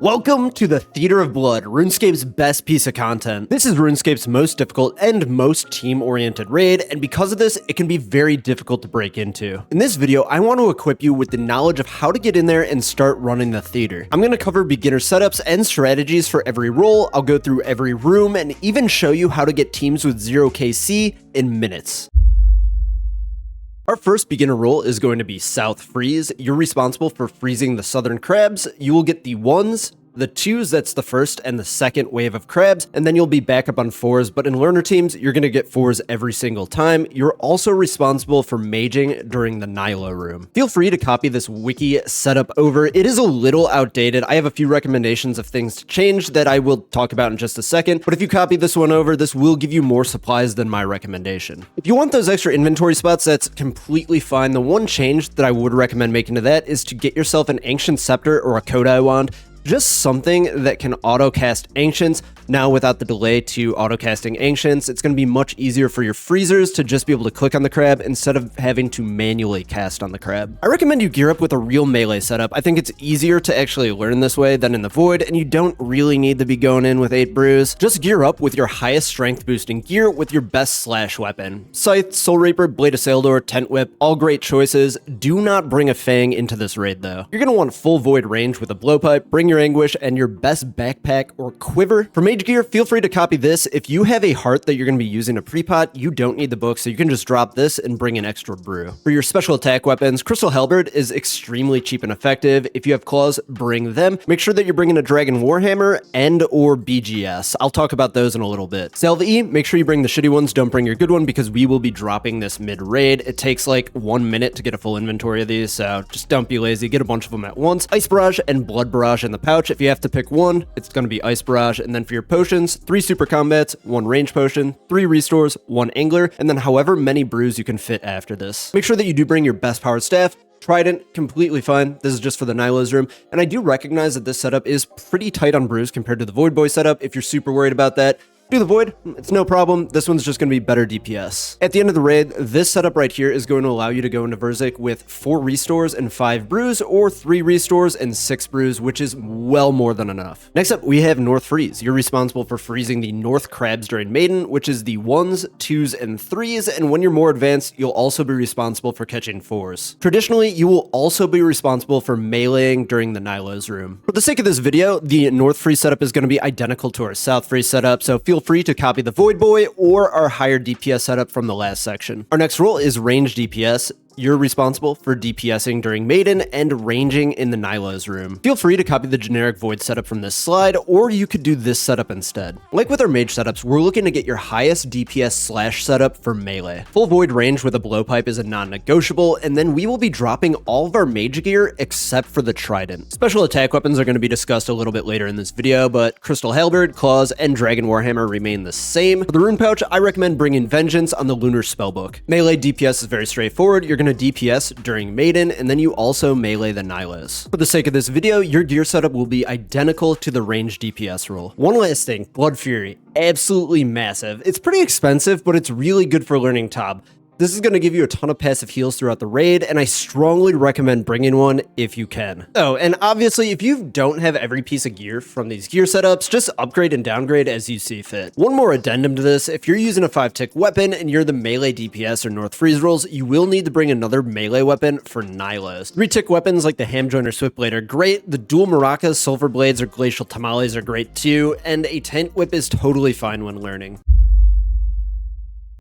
Welcome to the Theater of Blood, RuneScape's best piece of content. This is RuneScape's most difficult and most team-oriented raid, and because of this, it can be very difficult to break into. In this video, I want to equip you with the knowledge of how to get in there and start running the theater. I'm going to cover beginner setups and strategies for every role, I'll go through every room, and even show you how to get teams with 0 KC in minutes. Our first beginner role is going to be South Freeze. You're responsible for freezing the southern crabs. You will get the 1s, the 2s, that's the first and the second wave of crabs, and then you'll be back up on 4s, but in learner teams, you're going to get 4s every single time. You're also responsible for maging during the Nylo room. Feel free to copy this wiki setup over. It is a little outdated. I have a few recommendations of things to change that I will talk about in just a second, but if you copy this one over, this will give you more supplies than my recommendation. If you want those extra inventory spots, that's completely fine. The one change that I would recommend making to that is to get yourself an Ancient Scepter or a Kodai Wand. Just something that can auto-cast Ancients. Now, without the delay to auto-casting Ancients, it's going to be much easier for your freezers to just be able to click on the crab instead of having to manually cast on the crab. I recommend you gear up with a real melee setup. I think it's easier to actually learn this way than in the Void, and you don't really need to be going in with 8 brews. Just gear up with your highest strength boosting gear with your best slash weapon. Scythe, Soul Reaper, Blade of Saildor, Tent Whip, all great choices. Do not bring a Fang into this raid though. You're going to want full Void range with a Blowpipe, bring your Anguish, and your best backpack or quiver. For mage gear, feel free to copy this. If you have a heart that you're going to be using a pre-pot, you don't need the book, so you can just drop this and bring an extra brew. For your special attack weapons, Crystal Halberd is extremely cheap and effective. If you have claws, bring them. Make sure that you're bringing a Dragon Warhammer and or BGS. I'll talk about those in a little bit. Salve E, make sure you bring the shitty ones, don't bring your good one because we will be dropping this mid-raid. It takes like 1 minute to get a full inventory of these, so just don't be lazy. Get a bunch of them at once. Ice Barrage and Blood Barrage in the pouch. If you have to pick one, it's going to be Ice Barrage. And then for your potions, 3 super combats, 1 range potion, 3 restores, 1 angler, and then however many brews you can fit after this. Make sure that you do bring your best powered staff. Trident, completely fine. This is just for the Nylos room. And I do recognize that this setup is pretty tight on brews compared to the Void Boy setup. If you're super worried about that, do the Void, it's no problem. This one's just going to be better DPS. At the end of the raid, this setup right here is going to allow you to go into Verzik with 4 restores and 5 brews, or 3 restores and 6 brews, which is well more than enough. Next up, we have North Freeze. You're responsible for freezing the North crabs during Maiden, which is the 1s, 2s, and 3s, and when you're more advanced, you'll also be responsible for catching 4s. Traditionally, you will also be responsible for meleeing during the Nylos room. For the sake of this video, the North Freeze setup is going to be identical to our South Freeze setup, so feel free to copy the Void Boy or our higher DPS setup from the last section. Our next role is range DPS. You're responsible for DPSing during Maiden and ranging in the Nylos room. Feel free to copy the generic Void setup from this slide, or you could do this setup instead. Like with our mage setups, we're looking to get your highest DPS slash setup for melee. Full Void range with a blowpipe is a non-negotiable, and then we will be dropping all of our mage gear except for the Trident. Special attack weapons are going to be discussed a little bit later in this video, but Crystal Halberd, Claws, and Dragon Warhammer remain the same. For the rune pouch, I recommend bringing Vengeance on the Lunar Spellbook. Melee DPS is very straightforward. You're going to DPS during Maiden, and then you also melee the Nylos. For the sake of this video, your gear setup will be identical to the range DPS role. One last thing, Blood Fury. Absolutely massive. It's pretty expensive, but it's really good for learning Tob. This is going to give you a ton of passive heals throughout the raid, and I strongly recommend bringing one if you can. Oh, and obviously, if you don't have every piece of gear from these gear setups, just upgrade and downgrade as you see fit. One more addendum to this, if you're using a 5-tick weapon and you're the melee DPS or North Freeze roles, you will need to bring another melee weapon for Nylos. 3-tick weapons like the Hamjoint or Swiftblade are great, the dual Maracas, Sulfur Blades, or Glacial Tamales are great too, and a Tent Whip is totally fine when learning.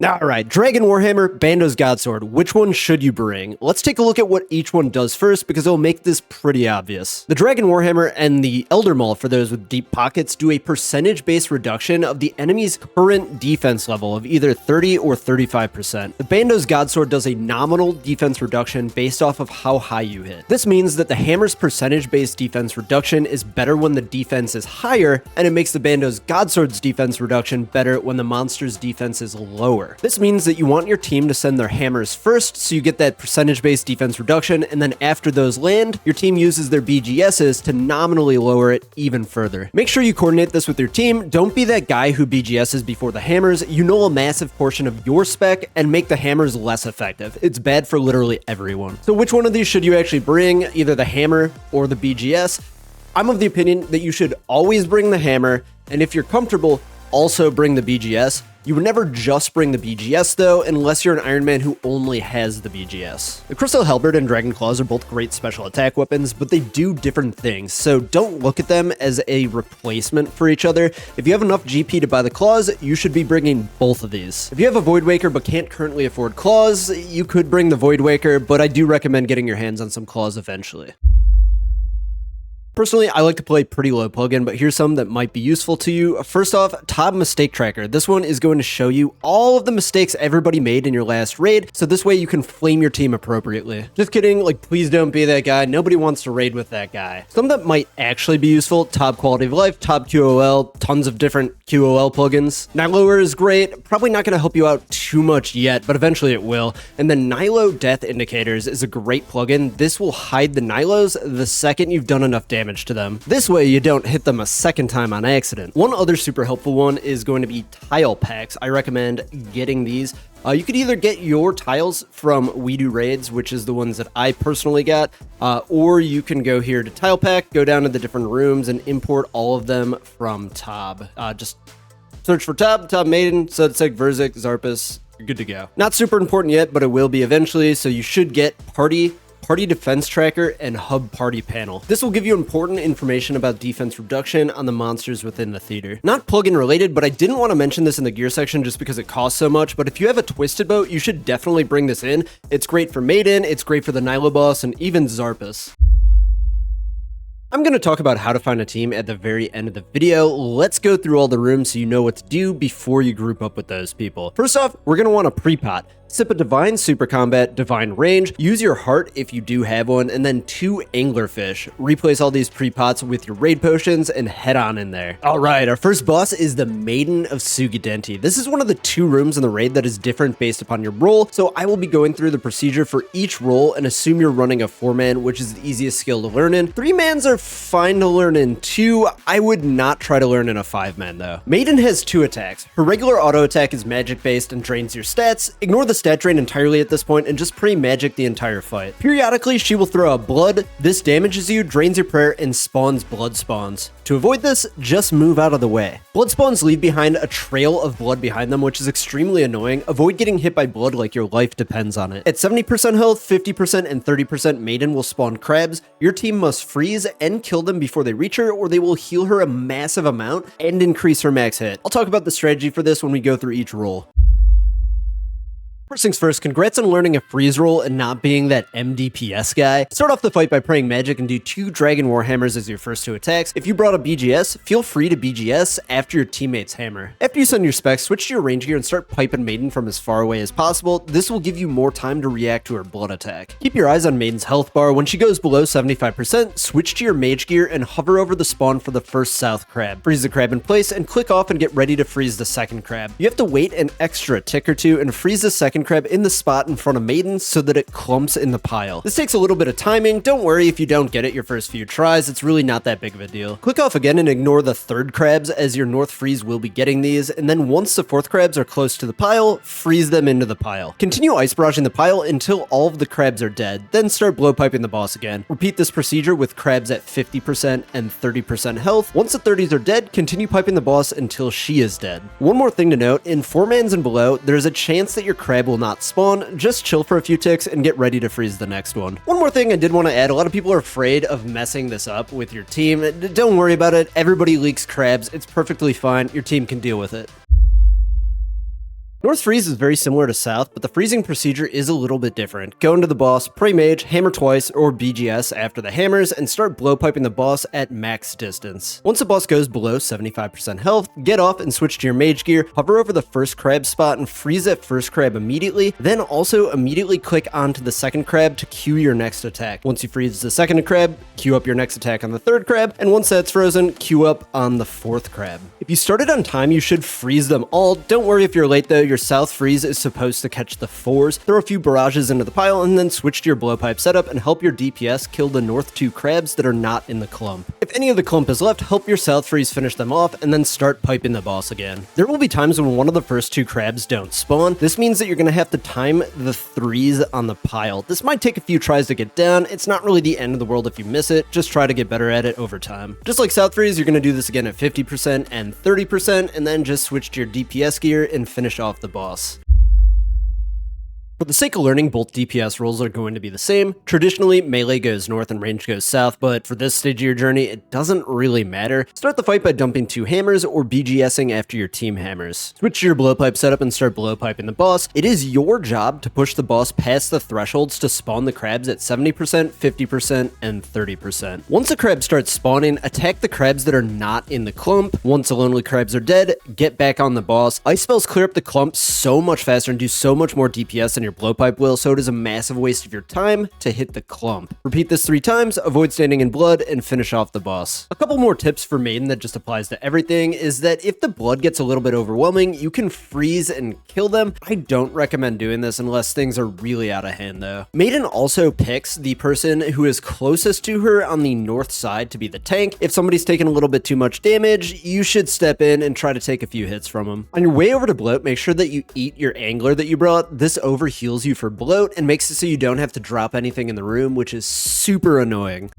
Alright, Dragon Warhammer, Bando's Godsword, which one should you bring? Let's take a look at what each one does first because it'll make this pretty obvious. The Dragon Warhammer and the Elder Maul, for those with deep pockets, do a percentage-based reduction of the enemy's current defense level of either 30 or 35%. The Bando's Godsword does a nominal defense reduction based off of how high you hit. This means that the hammer's percentage-based defense reduction is better when the defense is higher, and it makes the Bando's Godsword's defense reduction better when the monster's defense is lower. This means that you want your team to send their hammers first, so you get that percentage-based defense reduction, and then after those land, your team uses their BGSs to nominally lower it even further. Make sure you coordinate this with your team. Don't be that guy who BGSs before the hammers. You null a massive portion of your spec and make the hammers less effective. It's bad for literally everyone. So which one of these should you actually bring? Either the hammer or the BGS? I'm of the opinion that you should always bring the hammer, and if you're comfortable, also bring the BGS. You would never just bring the BGS though, unless you're an Iron Man who only has the BGS. The Crystal Halberd and Dragon Claws are both great special attack weapons, but they do different things, so don't look at them as a replacement for each other. If you have enough GP to buy the Claws, you should be bringing both of these. If you have a Void Waker but can't currently afford Claws, you could bring the Void Waker, but I do recommend getting your hands on some Claws eventually. Personally, I like to play pretty low plugin, but here's some that might be useful to you. First off, Tab Mistake Tracker. This one is going to show you all of the mistakes everybody made in your last raid, so this way you can flame your team appropriately. Just kidding, like please don't be that guy. Nobody wants to raid with that guy. Some that might actually be useful: Tab Quality of Life, Tab QOL, tons of different QOL plugins. Nyloer is great, probably not going to help you out too much yet, but eventually it will. And then Nylo Death Indicators is a great plugin. This will hide the Nylos the second you've done enough damage to them. This way you don't hit them a second time on accident. One other super helpful one is going to be tile packs. I recommend getting these. You could either get your tiles from We Do Raids, which is the ones that I personally got, or you can go here to Tile Pack, go down to the different rooms, and import all of them from Tab. Just search for Tab Maiden, Sotetseg, Verzik, Xarpus. You're good to go. Not super important yet, but it will be eventually, so you should get Party Defense Tracker, and Hub Party Panel. This will give you important information about defense reduction on the monsters within the theater. Not plugin related, but I didn't want to mention this in the gear section just because it costs so much, but if you have a Twisted Boat, you should definitely bring this in. It's great for Maiden, it's great for the Nylo boss, and even Xarpus. I'm going to talk about how to find a team at the very end of the video. Let's go through all the rooms so you know what to do before you group up with those people. First off, we're going to want a pre-pot. Sip a Divine Super Combat, Divine Range, use your heart if you do have one, and then 2 Anglerfish. Replace all these pre-pots with your raid potions and head on in there. Alright, our first boss is the Maiden of Sugadinti. This is one of the 2 rooms in the raid that is different based upon your role, so I will be going through the procedure for each role and assume you're running a 4-man, which is the easiest skill to learn in. 3-mans are fine to learn in too. I would not try to learn in a 5-man though. Maiden has 2 attacks. Her regular auto attack is magic based and drains your stats. Ignore the stat drain entirely at this point and just pre-magic the entire fight. Periodically, she will throw a blood. This damages you, drains your prayer, and spawns blood spawns. To avoid this, just move out of the way. Blood spawns leave behind a trail of blood behind them, which is extremely annoying. Avoid getting hit by blood like your life depends on it. At 70% health, 50%, and 30%, Maiden will spawn crabs. Your team must freeze and kill them before they reach her, or they will heal her a massive amount and increase her max hit. I'll talk about the strategy for this when we go through each role. First things first, congrats on learning a freeze roll and not being that MDPS guy. Start off the fight by praying magic and do 2 Dragon Warhammers as your first 2 attacks. If you brought a BGS, feel free to BGS after your teammate's hammer. After you send your Spec, switch to your range gear and start piping Maiden from as far away as possible. This will give you more time to react to her blood attack. Keep your eyes on Maiden's health bar. When she goes below 75%, switch to your mage gear and hover over the spawn for the first south crab. Freeze the crab in place and click off and get ready to freeze the second crab. You have to wait an extra tick or 2 and freeze the second crab in the spot in front of Maiden so that it clumps in the pile. This takes a little bit of timing. Don't worry if you don't get it your first few tries. It's really not that big of a deal. Click off again and ignore the third crabs as your north freeze will be getting these, and then once the fourth crabs are close to the pile, freeze them into the pile. Continue ice barraging the pile until all of the crabs are dead, then start blow piping the boss again. Repeat this procedure with crabs at 50% and 30% health. Once the 30s are dead, continue piping the boss until she is dead. One more thing to note, in 4-mans and below, there's a chance that your crab will not spawn. Just chill for a few ticks and get ready to freeze the next one. One more thing I did want to add, a lot of people are afraid of messing this up with your team. Don't worry about it. Everybody leaks crabs. It's perfectly fine. Your team can deal with it. North freeze is very similar to south, but the freezing procedure is a little bit different. Go into the boss, pray mage, hammer twice, or BGS after the hammers, and start blow piping the boss at max distance. Once the boss goes below 75% health, get off and switch to your mage gear, hover over the first crab spot and freeze that first crab immediately, then also immediately click onto the second crab to queue your next attack. Once you freeze the second crab, queue up your next attack on the third crab, and once that's frozen, queue up on the fourth crab. If you started on time, you should freeze them all. Don't worry if you're late though, your south freeze is supposed to catch the 4s, throw a few barrages into the pile, and then switch to your blowpipe setup and help your DPS kill the north 2 crabs that are not in the clump. If any of the clump is left, help your south freeze finish them off, and then start piping the boss again. There will be times when one of the first 2 crabs don't spawn. This means that you're going to have to time the 3s on the pile. This might take a few tries to get down. It's not really the end of the world if you miss it. Just try to get better at it over time. Just like south freeze, you're going to do this again at 50% and 30%, and then just switch to your DPS gear and finish off the boss. For the sake of learning, both DPS roles are going to be the same. Traditionally, melee goes north and range goes south, but for this stage of your journey, it doesn't really matter. Start the fight by dumping 2 hammers or BGSing after your team hammers. Switch to your blowpipe setup and start blowpiping the boss. It is your job to push the boss past the thresholds to spawn the crabs at 70%, 50%, and 30%. Once the crabs start spawning, attack the crabs that are not in the clump. Once the lonely crabs are dead, get back on the boss. Ice spells clear up the clump so much faster and do so much more DPS than your blowpipe will, so it is a massive waste of your time to hit the clump. Repeat this 3 times, avoid standing in blood, and finish off the boss. A couple more tips for Maiden that just applies to everything is that if the blood gets a little bit overwhelming, you can freeze and kill them. I don't recommend doing this unless things are really out of hand though. Maiden also picks the person who is closest to her on the north side to be the tank. If somebody's taking a little bit too much damage, you should step in and try to take a few hits from them. On your way over to Bloat, make sure that you eat your angler that you brought. This overheals you for bloat and makes it so you don't have to drop anything in the room, which is super annoying.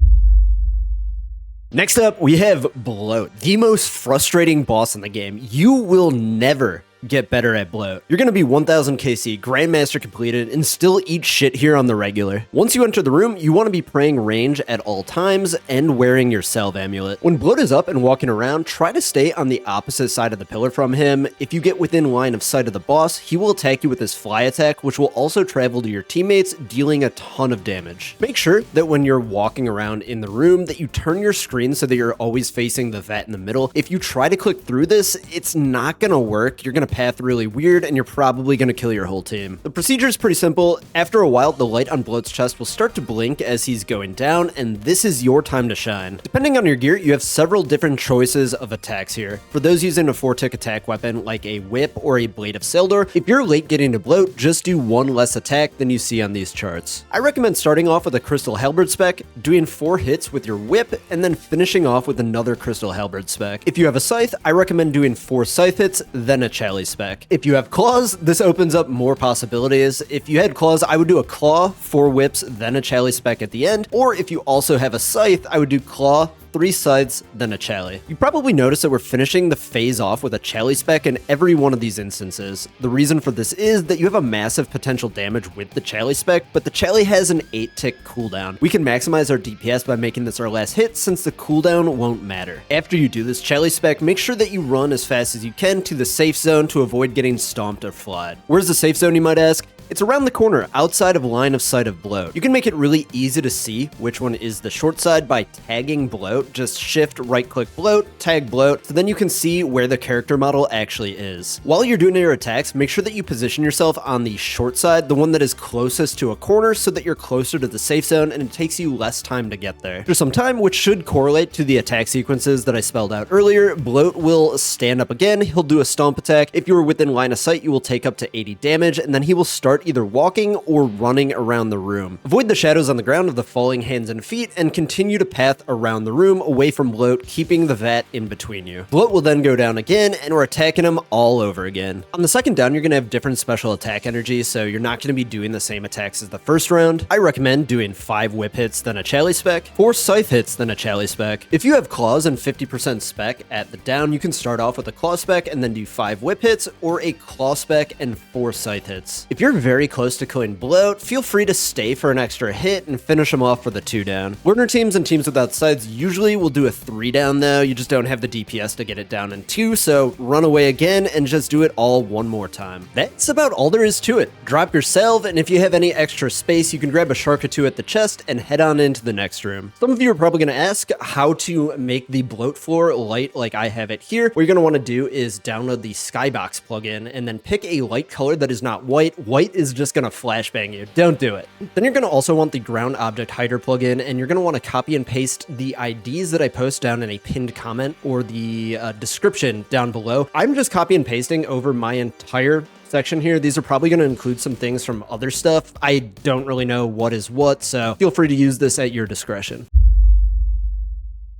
Next up, we have Bloat, the most frustrating boss in the game. You will never get better at Bloat. You're gonna be 1000 KC, Grandmaster completed, and still eat shit here on the regular. Once you enter the room, you want to be praying range at all times and wearing your salve amulet. When Bloat is up and walking around, try to stay on the opposite side of the pillar from him. If you get within line of sight of the boss, he will attack you with his fly attack, which will also travel to your teammates, dealing a ton of damage. Make sure that when you're walking around in the room that you turn your screen so that you're always facing the vat in the middle. If you try to click through this, it's not gonna work. You're gonna path really weird and you're probably going to kill your whole team. The procedure is pretty simple. After a while, the light on Bloat's chest will start to blink as he's going down, and this is your time to shine. Depending on your gear, you have several different choices of attacks here. For those using a 4-tick attack weapon like a whip or a blade of Seldor, if you're late getting to Bloat, just do 1 less attack than you see on these charts. I recommend starting off with a crystal halberd spec, doing 4 hits with your whip, and then finishing off with another crystal halberd spec. If you have a scythe, I recommend doing 4 scythe hits, then a chally spec. If you have claws, this opens up more possibilities. If you had claws, I would do a claw, 4 whips, then a chally spec at the end. Or if you also have a scythe, I would do claw, 3 scythes, then a chally. You probably notice that we're finishing the phase off with a chally spec in every one of these instances. The reason for this is that you have a massive potential damage with the chally spec, but the chally has an 8-tick cooldown. We can maximize our DPS by making this our last hit since the cooldown won't matter. After you do this chally spec, make sure that you run as fast as you can to the safe zone to avoid getting stomped or flied. Where's the safe zone, you might ask? It's around the corner, outside of line of sight of Bloat. You can make it really easy to see which one is the short side by tagging Bloat. Just shift right-click Bloat, tag Bloat, so then you can see where the character model actually is. While you're doing your attacks, make sure that you position yourself on the short side, the one that is closest to a corner, so that you're closer to the safe zone and it takes you less time to get there. After some time, which should correlate to the attack sequences that I spelled out earlier, Bloat will stand up again, he'll do a stomp attack. If you are within line of sight, you will take up to 80 damage, and then he will start either walking or running around the room. Avoid the shadows on the ground of the falling hands and feet, and continue to path around the room away from Bloat, keeping the vat in between you. Bloat will then go down again, and we're attacking him all over again. On the second down, you're going to have different special attack energy, so you're not going to be doing the same attacks as the first round. I recommend doing 5 whip hits, then a chally spec, 4 scythe hits, then a chally spec. If you have claws and 50% spec at the down, you can start off with a claw spec and then do 5 whip hits, or a claw spec and 4 scythe hits. If you're very close to killing Bloat, feel free to stay for an extra hit and finish him off for the 2 down. Learner teams and teams without sides usually will do a 3 down though, you just don't have the DPS to get it down in 2, so run away again and just do it all one more time. That's about all there is to it. Drop your salve, and if you have any extra space, you can grab a shark or 2 at the chest and head on into the next room. Some of you are probably going to ask how to make the Bloat floor light like I have it here. What you're going to want to do is download the Skybox plugin and then pick a light color that is not white. White is just gonna flashbang you. Don't do it. Then you're gonna also want the ground object hider plugin, and you're gonna want to copy and paste the IDs that I post down in a pinned comment or the description down below. I'm just copy and pasting over my entire section here. These are probably going to include some things from other stuff. I don't really know what is what, so feel free to use this at your discretion.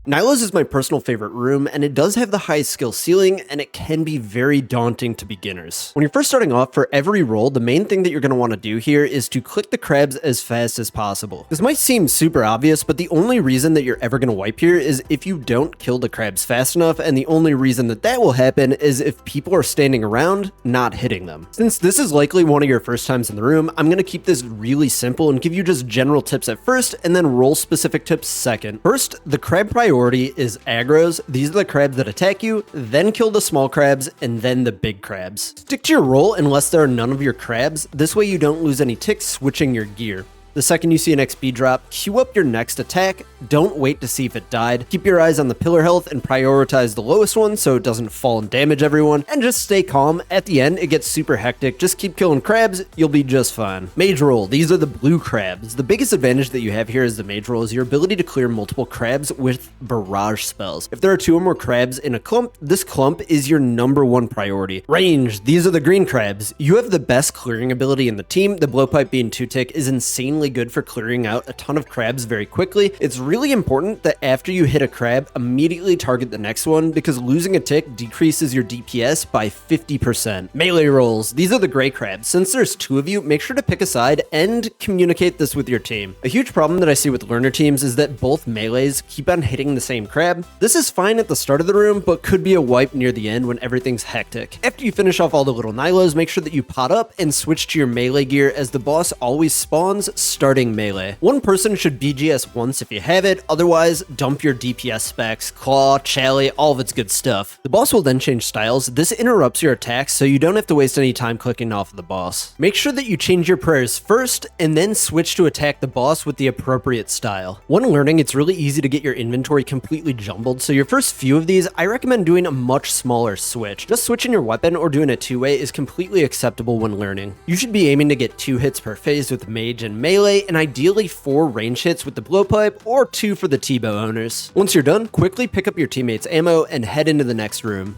Nylos is my personal favorite room, and it does have the highest skill ceiling, and it can be very daunting to beginners. When you're first starting off, for every roll, the main thing that you're going to want to do here is to click the crabs as fast as possible. This might seem super obvious, but the only reason that you're ever going to wipe here is if you don't kill the crabs fast enough, and the only reason that that will happen is if people are standing around, not hitting them. Since this is likely one of your first times in the room, I'm going to keep this really simple and give you just general tips at first, and then roll specific tips second. First, the crab priority is aggros. These are the crabs that attack you, then kill the small crabs, and then the big crabs. Stick to your roll unless there are none of your crabs. This way you don't lose any ticks switching your gear. The second you see an XP drop, queue up your next attack. Don't wait to see if it died. Keep your eyes on the pillar health and prioritize the lowest one so it doesn't fall and damage everyone. And just stay calm. At the end, it gets super hectic. Just keep killing crabs. You'll be just fine. Mage roll. These are the blue crabs. The biggest advantage that you have here as the mage roll is your ability to clear multiple crabs with barrage spells. If there are 2 or more crabs in a clump, this clump is your #1 priority. Range. These are the green crabs. You have the best clearing ability in the team. The blowpipe being 2-tick is insanely good for clearing out a ton of crabs very quickly. It's really important that after you hit a crab, immediately target the next one, because losing a tick decreases your DPS by 50%. Melee rolls. These are the gray crabs. Since there's 2 of you, make sure to pick a side and communicate this with your team. A huge problem that I see with learner teams is that both melees keep on hitting the same crab. This is fine at the start of the room, but could be a wipe near the end when everything's hectic. After you finish off all the little Nylos, make sure that you pot up and switch to your melee gear, as the boss always spawns starting melee. One person should BGS once if you have it, otherwise dump your DPS specs, claw, chally, all of its good stuff. The boss will then change styles. This interrupts your attacks, so you don't have to waste any time clicking off of the boss. Make sure that you change your prayers first, and then switch to attack the boss with the appropriate style. When learning, it's really easy to get your inventory completely jumbled, so your first few of these, I recommend doing a much smaller switch. Just switching your weapon or doing a 2-way is completely acceptable when learning. You should be aiming to get 2 hits per phase with mage and melee, and ideally 4 range hits with the blowpipe, or 2 for the T-bow owners. Once you're done, quickly pick up your teammates' ammo and head into the next room.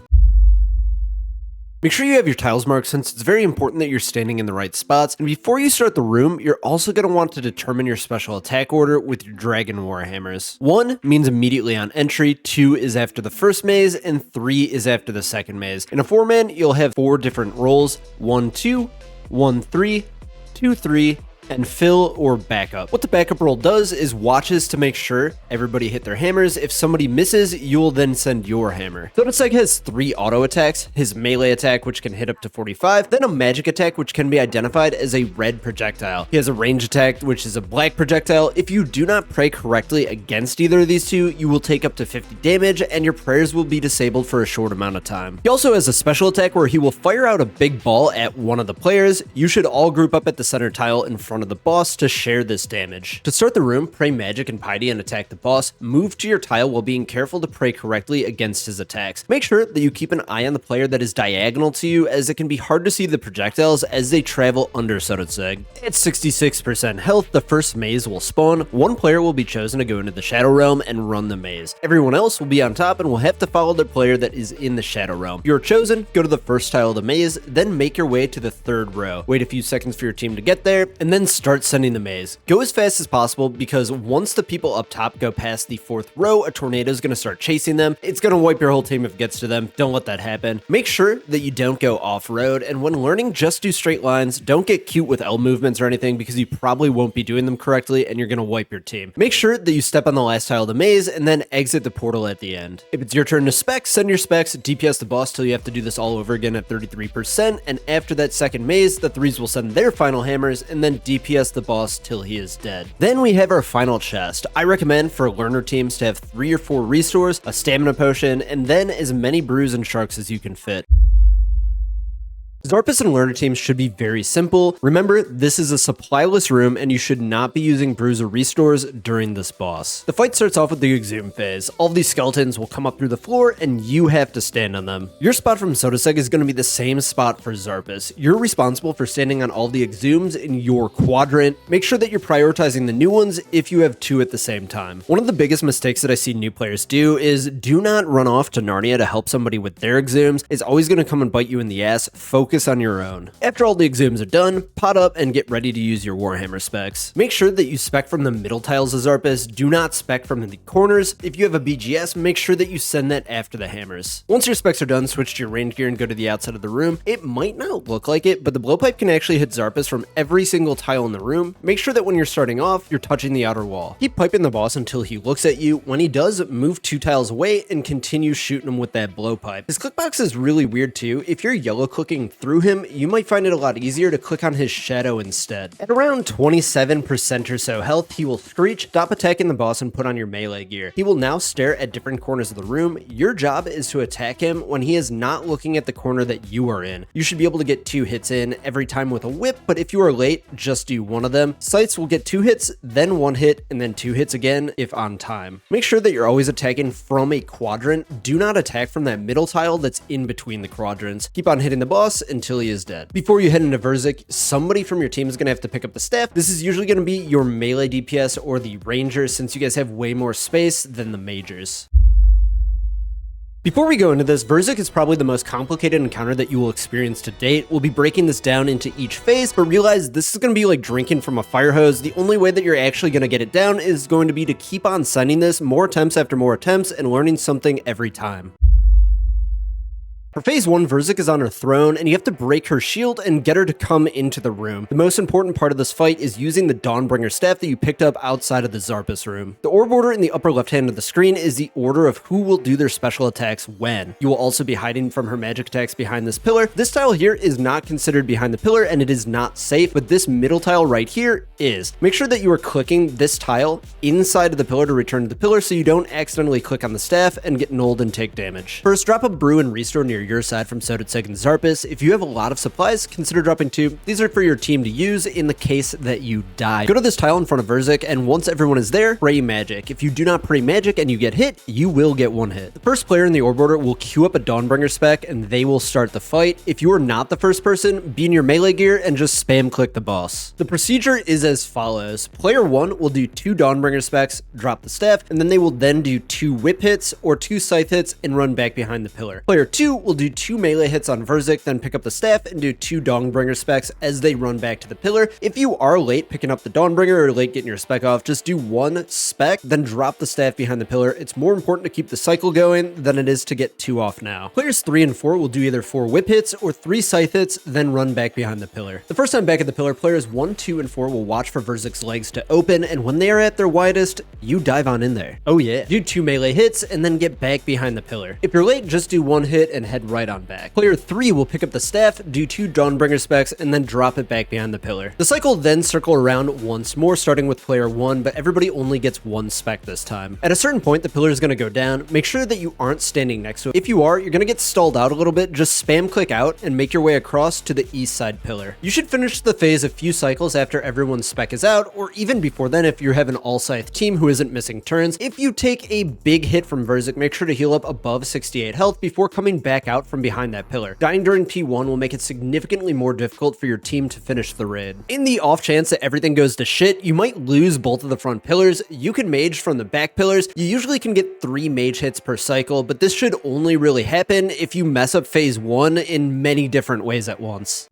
Make sure you have your tiles marked, since it's very important that you're standing in the right spots. And before you start the room, you're also going to want to determine your special attack order with your Dragon Warhammers. 1 means immediately on entry, 2 is after the first maze, and 3 is after the second maze. In a 4-man, you'll have 4 different rolls: 1-2, 1-3, 2-3, and fill or backup. What the backup roll does is watches to make sure everybody hit their hammers. If somebody misses, you'll then send your hammer. Sotetseg has 3 auto attacks: his melee attack, which can hit up to 45, then a magic attack, which can be identified as a red projectile. He has a range attack, which is a black projectile. If you do not pray correctly against either of these 2, you will take up to 50 damage, and your prayers will be disabled for a short amount of time. He also has a special attack where he will fire out a big ball at one of the players. You should all group up at the center tile in front of the boss to share this damage. To start the room, pray magic and piety and attack the boss. Move to your tile while being careful to pray correctly against his attacks. Make sure that you keep an eye on the player that is diagonal to you, as it can be hard to see the projectiles as they travel under Sotetseg. At 66% health, the first maze will spawn. 1 player will be chosen to go into the Shadow Realm and run the maze. Everyone else will be on top and will have to follow the player that is in the Shadow Realm. If you're chosen, go to the first tile of the maze, then make your way to the 3rd row. Wait a few seconds for your team to get there, and then start sending the maze. Go as fast as possible, because once the people up top go past the 4th row, a tornado is going to start chasing them. It's going to wipe your whole team if it gets to them. Don't let that happen. Make sure that you don't go off-road, and when learning, just do straight lines. Don't get cute with L movements or anything, because you probably won't be doing them correctly, and you're going to wipe your team. Make sure that you step on the last tile of the maze, and then exit the portal at the end. If it's your turn to spec, send your specs, DPS the boss till you have to do this all over again at 33%, and after that second maze, the 3s will send their final hammers, and then DPS the boss till he is dead. Then we have our final chest. I recommend for learner teams to have 3 or 4 restores, a stamina potion, and then as many brews and sharks as you can fit. Xarpus and learner teams should be very simple. Remember, this is a supplyless room and you should not be using bruiser restores during this boss. The fight starts off with the Exhume phase. All of these skeletons will come up through the floor and you have to stand on them. Your spot from Sotetseg is going to be the same spot for Xarpus. You're responsible for standing on all the Exhumes in your quadrant. Make sure that you're prioritizing the new ones if you have two at the same time. One of the biggest mistakes that I see new players do is do not run off to Narnia to help somebody with their Exhumes. It's always going to come and bite you in the ass. Focus on your own. After all the Exhumes are done, pot up and get ready to use your Warhammer specs. Make sure that you spec from the middle tiles of Xarpus. Do not spec from the corners. If you have a BGS, make sure that you send that after the hammers. Once your specs are done, switch to your range gear and go to the outside of the room. It might not look like it, but the blowpipe can actually hit Xarpus from every single tile in the room. Make sure that when you're starting off, you're touching the outer wall. Keep piping the boss until he looks at you. When he does, move 2 tiles away and continue shooting him with that blowpipe. His clickbox is really weird too. If you're yellow clicking through him, you might find it a lot easier to click on his shadow instead. At around 27% or so health, he will screech, stop attacking the boss, and put on your melee gear. He will now stare at different corners of the room. Your job is to attack him when he is not looking at the corner that you are in. You should be able to get 2 hits in every time with a whip, but if you are late, just do one of them. Sights will get 2 hits, then 1 hit, and then 2 hits again if on time. Make sure that you're always attacking from a quadrant. Do not attack from that middle tile that's in between the quadrants. Keep on hitting the boss until he is dead. Before you head into Verzik, somebody from your team is going to have to pick up the staff. This is usually going to be your melee DPS or the ranger, since you guys have way more space than the mages. Before we go into this, Verzik is probably the most complicated encounter that you will experience to date. We'll be breaking this down into each phase, but realize this is going to be like drinking from a fire hose. The only way that you're actually going to get it down is going to be to keep on sending this more attempts after more attempts and learning something every time. For phase 1, Verzik is on her throne, and you have to break her shield and get her to come into the room. The most important part of this fight is using the Dawnbringer staff that you picked up outside of the Xarpus room. The orb order in the upper left hand of the screen is the order of who will do their special attacks when. You will also be hiding from her magic attacks behind this pillar. This tile here is not considered behind the pillar, and it is not safe, but this middle tile right here is. Make sure that you are clicking this tile inside of the pillar to return to the pillar so you don't accidentally click on the staff and get nulled and take damage. First, drop a brew and restore near your side from Sotetseg and Xarpus. If you have a lot of supplies, consider dropping 2. These are for your team to use in the case that you die. Go to this tile in front of Verzik, and once everyone is there, pray magic. If you do not pray magic and you get hit, you will get 1 hit. The first player in the orb order will queue up a Dawnbringer spec, and they will start the fight. If you are not the first person, be in your melee gear and just spam click the boss. The procedure is as follows. Player 1 will do 2 Dawnbringer specs, drop the staff, and then they will then do 2 whip hits or 2 scythe hits and run back behind the pillar. Player 2 will do 2 melee hits on Verzik, then pick up the staff and do 2 Dawnbringer specs as they run back to the pillar. If you are late picking up the Dawnbringer or late getting your spec off, just do 1 spec, then drop the staff behind the pillar. It's more important to keep the cycle going than it is to get 2 off now. Players 3 and 4 will do either 4 whip hits or 3 scythe hits, then run back behind the pillar. The first time back at the pillar, players 1, 2, and 4 will watch for Verzik's legs to open, and when they are at their widest, you dive on in there. Oh yeah. Do 2 melee hits and then get back behind the pillar. If you're late, just do 1 hit and head right on back. Player 3 will pick up the staff, do 2 Dawnbringer specs, and then drop it back behind the pillar. The cycle then circle around once more, starting with player 1, but everybody only gets 1 spec this time. At a certain point, the pillar is going to go down. Make sure that you aren't standing next to it. If you are, you're going to get stalled out a little bit. Just spam click out and make your way across to the east side pillar. You should finish the phase a few cycles after everyone's spec is out, or even before then if you have an all-scythe team who isn't missing turns. If you take a big hit from Verzik, make sure to heal up above 68 health before coming back out from behind that pillar. Dying during P1 will make it significantly more difficult for your team to finish the raid. In the off chance that everything goes to shit, you might lose both of the front pillars. You can mage from the back pillars. You usually can get 3 mage hits per cycle, but this should only really happen if you mess up phase 1 in many different ways at once.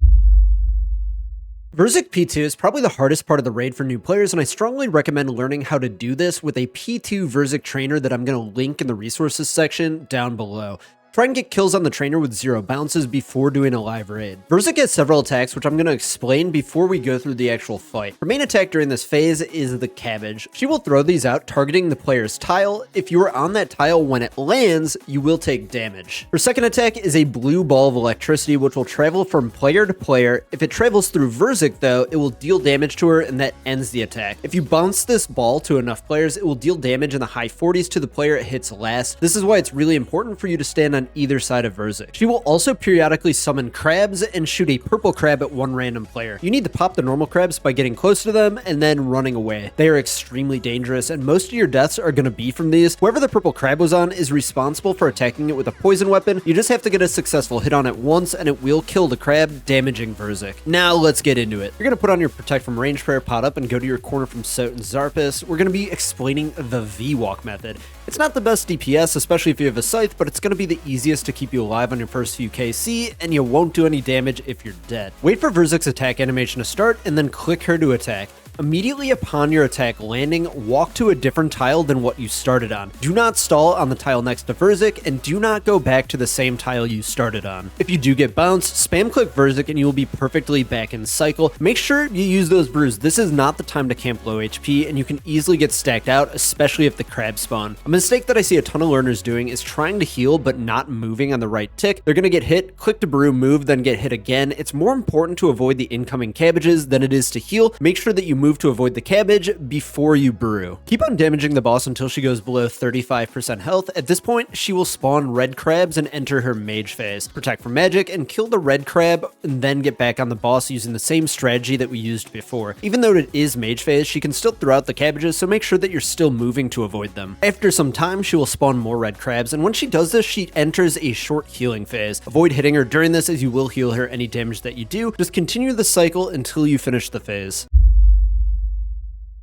Verzik P2 is probably the hardest part of the raid for new players, and I strongly recommend learning how to do this with a P2 Verzik trainer that I'm going to link in the resources section down below. Try and get kills on the trainer with 0 bounces before doing a live raid. Verzik has several attacks, which I'm going to explain before we go through the actual fight. Her main attack during this phase is the cabbage. She will throw these out, targeting the player's tile. If you are on that tile when it lands, you will take damage. Her second attack is a blue ball of electricity, which will travel from player to player. If it travels through Verzik, though, it will deal damage to her, and that ends the attack. If you bounce this ball to enough players, it will deal damage in the high 40s to the player it hits last. This is why it's really important for you to stand on on either side of Verzik. She will also periodically summon crabs and shoot a purple crab at one random player. You need to pop the normal crabs by getting close to them and then running away. They are extremely dangerous, and most of your deaths are going to be from these. Whoever the purple crab was on is responsible for attacking it with a poison weapon. You just have to get a successful hit on it once and it will kill the crab, damaging Verzik. Now let's get into it. You're going to put on your Protect from Range prayer, pot up, and go to your corner from Sot and Xarpus. We're going to be explaining the V-Walk method. It's not the best DPS, especially if you have a scythe, but it's going to be the easiest to keep you alive on your first few KC, and you won't do any damage if you're dead. Wait for Verzik's attack animation to start, and then click her to attack. Immediately upon your attack landing, walk to a different tile than what you started on. Do not stall on the tile next to Verzik, and do not go back to the same tile you started on. If you do get bounced, spam click Verzik and you will be perfectly back in cycle. Make sure you use those brews. This is not the time to camp low HP, and you can easily get stacked out, especially if the crabs spawn. A mistake that I see a ton of learners doing is trying to heal but not moving on the right tick. They're going to get hit, click to brew, move, then get hit again. It's more important to avoid the incoming cabbages than it is to heal. Make sure that you move to avoid the cabbage before you brew. Keep on damaging the boss until she goes below 35% health. At this point, she will spawn red crabs and enter her mage phase. Protect from magic and kill the red crab, and then get back on the boss using the same strategy that we used before. Even though it is mage phase, she can still throw out the cabbages, so make sure that you're still moving to avoid them. After some time, she will spawn more red crabs, and when she does this, she enters a short healing phase. Avoid hitting her during this, as you will heal her any damage that you do. Just continue the cycle until you finish the phase.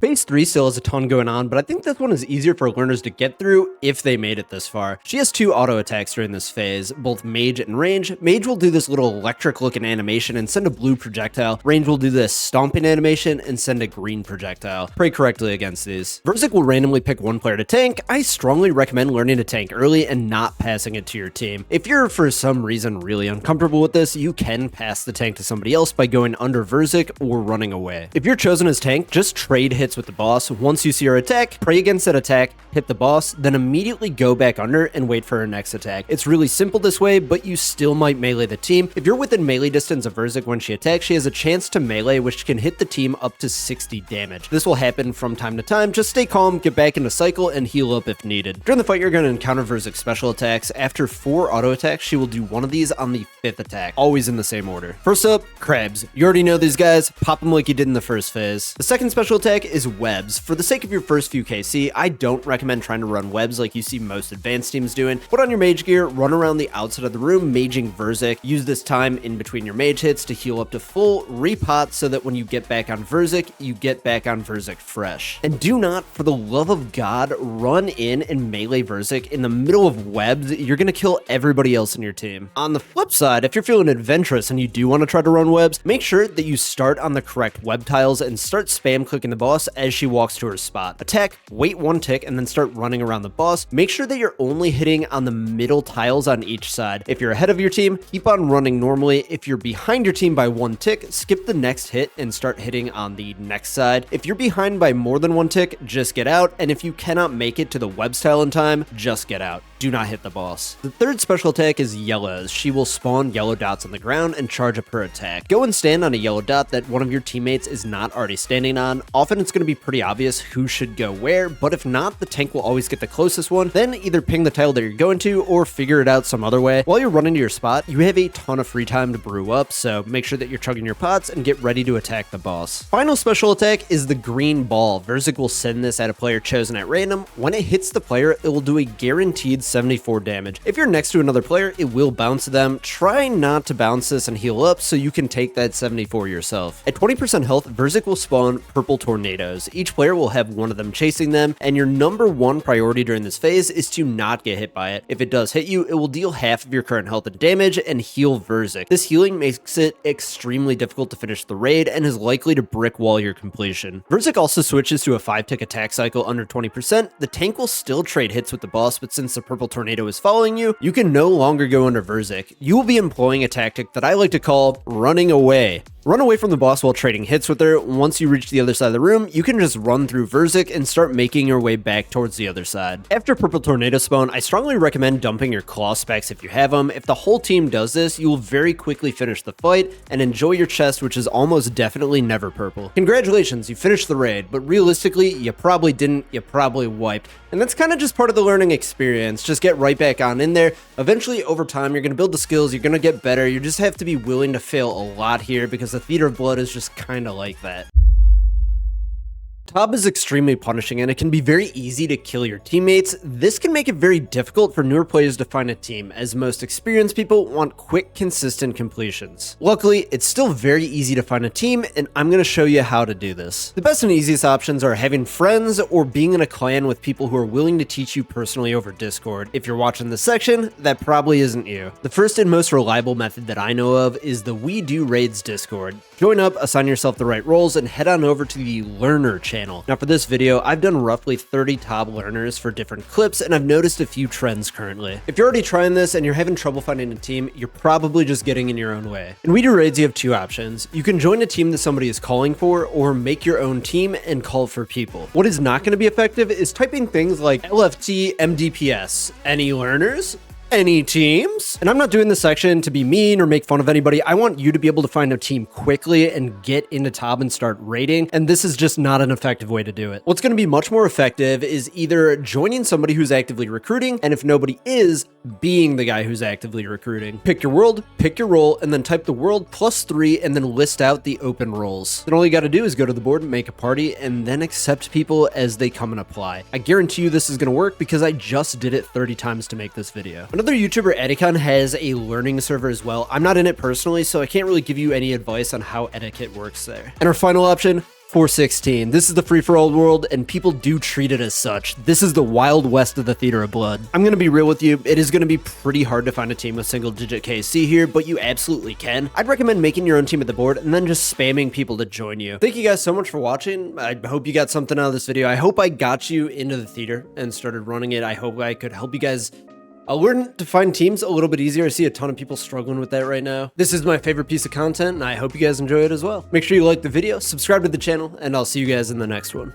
Phase 3 still has a ton going on, but I think this one is easier for learners to get through if they made it this far. She has 2 auto attacks during this phase, both Mage and Range. Mage will do this little electric looking animation and send a blue projectile. Range will do this stomping animation and send a green projectile. Pray correctly against these. Verzik will randomly pick one player to tank. I strongly recommend learning to tank early and not passing it to your team. If you're for some reason really uncomfortable with this, you can pass the tank to somebody else by going under Verzik or running away. If you're chosen as tank, just trade hits with the boss. Once you see her attack, pray against that attack, hit the boss, then immediately go back under and wait for her next attack. It's really simple this way, but you still might melee the team. If you're within melee distance of Verzik when she attacks, she has a chance to melee, which can hit the team up to 60 damage. This will happen from time to time. Just stay calm, get back into cycle, and heal up if needed. During the fight, you're going to encounter Verzik's special attacks. After 4 auto attacks, she will do one of these on the 5th attack, always in the same order. First up, crabs. You already know these guys. Pop them like you did in the first phase. The second special attack is webs. For the sake of your first few KC, I don't recommend trying to run webs like you see most advanced teams doing. Put on your mage gear, run around the outside of the room, maging Verzik. Use this time in between your mage hits to heal up to full, repot so that when you get back on Verzik, you get back on Verzik fresh. And do not, for the love of God, run in and melee Verzik in the middle of webs. You're going to kill everybody else in your team. On the flip side, if you're feeling adventurous and you do want to try to run webs, make sure that you start on the correct web tiles and start spam clicking the boss as she walks to her spot. Attack, wait 1 tick, and then start running around the boss. Make sure that you're only hitting on the middle tiles on each side. If you're ahead of your team, keep on running normally. If you're behind your team by 1 tick, skip the next hit and start hitting on the next side. If you're behind by more than 1 tick, just get out, and if you cannot make it to the web tile in time, just get out. Do not hit the boss. The third special attack is Yellows. She will spawn yellow dots on the ground and charge up her attack. Go and stand on a yellow dot that one of your teammates is not already standing on. Often it's going to be pretty obvious who should go where, but if not, the tank will always get the closest one. Then either ping the tile that you're going to or figure it out some other way. While you're running to your spot, you have a ton of free time to brew up, so make sure that you're chugging your pots and get ready to attack the boss. Final special attack is the green ball. Verzik will send this at a player chosen at random. When it hits the player, it will do a guaranteed 74 damage. If you're next to another player, it will bounce them. Try not to bounce this and heal up so you can take that 74 yourself. At 20% health, Verzik will spawn purple tornadoes. Each player will have one of them chasing them, and your number 1 priority during this phase is to not get hit by it. If it does hit you, it will deal half of your current health and damage and heal Verzik. This healing makes it extremely difficult to finish the raid and is likely to brick wall your completion. Verzik also switches to a 5-tick attack cycle under 20%. The tank will still trade hits with the boss, but since the purple tornado is following you, you can no longer go under Verzik. You will be employing a tactic that I like to call running away. Run away from the boss while trading hits with her. Once you reach the other side of the room, you can just run through Verzik and start making your way back towards the other side. After Purple Tornado spawn, I strongly recommend dumping your claw specs if you have them. If the whole team does this, you will very quickly finish the fight and enjoy your chest, which is almost definitely never purple. Congratulations, you finished the raid, but realistically, you probably didn't, you probably wiped. And that's kind of just part of the learning experience. Just get right back on in there. Eventually, over time, you're going to build the skills, you're going to get better. You just have to be willing to fail a lot here because the Theater of Blood is just kind of like that. TOB is extremely punishing and it can be very easy to kill your teammates. This can make it very difficult for newer players to find a team, as most experienced people want quick, consistent completions. Luckily, it's still very easy to find a team, and I'm going to show you how to do this. The best and easiest options are having friends or being in a clan with people who are willing to teach you personally over Discord. If you're watching this section, that probably isn't you. The first and most reliable method that I know of is the We Do Raids Discord. Join up, assign yourself the right roles, and head on over to the Learner channel. Now for this video, I've done roughly 30 TOB learners for different clips, and I've noticed a few trends currently. If you're already trying this and you're having trouble finding a team, you're probably just getting in your own way. In We Do Raids, you have two options. You can join a team that somebody is calling for, or make your own team and call for people. What is not going to be effective is typing things like LFT MDPS. Any learners? Any teams? And I'm not doing this section to be mean or make fun of anybody. I want you to be able to find a team quickly and get into TOB and start raiding, and this is just not an effective way to do it. What's going to be much more effective is either joining somebody who's actively recruiting, and if nobody is, being the guy who's actively recruiting. Pick your world, pick your role, and then type the world +3 and then list out the open roles. Then all you got to do is go to the board, make a party, and then accept people as they come and apply. I guarantee you this is going to work because I just did it 30 times to make this video. Another YouTuber, Edicon, has a learning server as well. I'm not in it personally, so I can't really give you any advice on how etiquette works there. And our final option, 416. This is the free-for-all world, and people do treat it as such. This is the Wild West of the Theater of Blood. I'm going to be real with you. It is going to be pretty hard to find a team with single-digit KC here, but you absolutely can. I'd recommend making your own team at the board and then just spamming people to join you. Thank you guys so much for watching. I hope you got something out of this video. I hope I got you into the theater and started running it. I hope I could help you guys learn to find teams a little bit easier. I see a ton of people struggling with that right now. This is my favorite piece of content, and I hope you guys enjoy it as well. Make sure you like the video, subscribe to the channel, and I'll see you guys in the next one.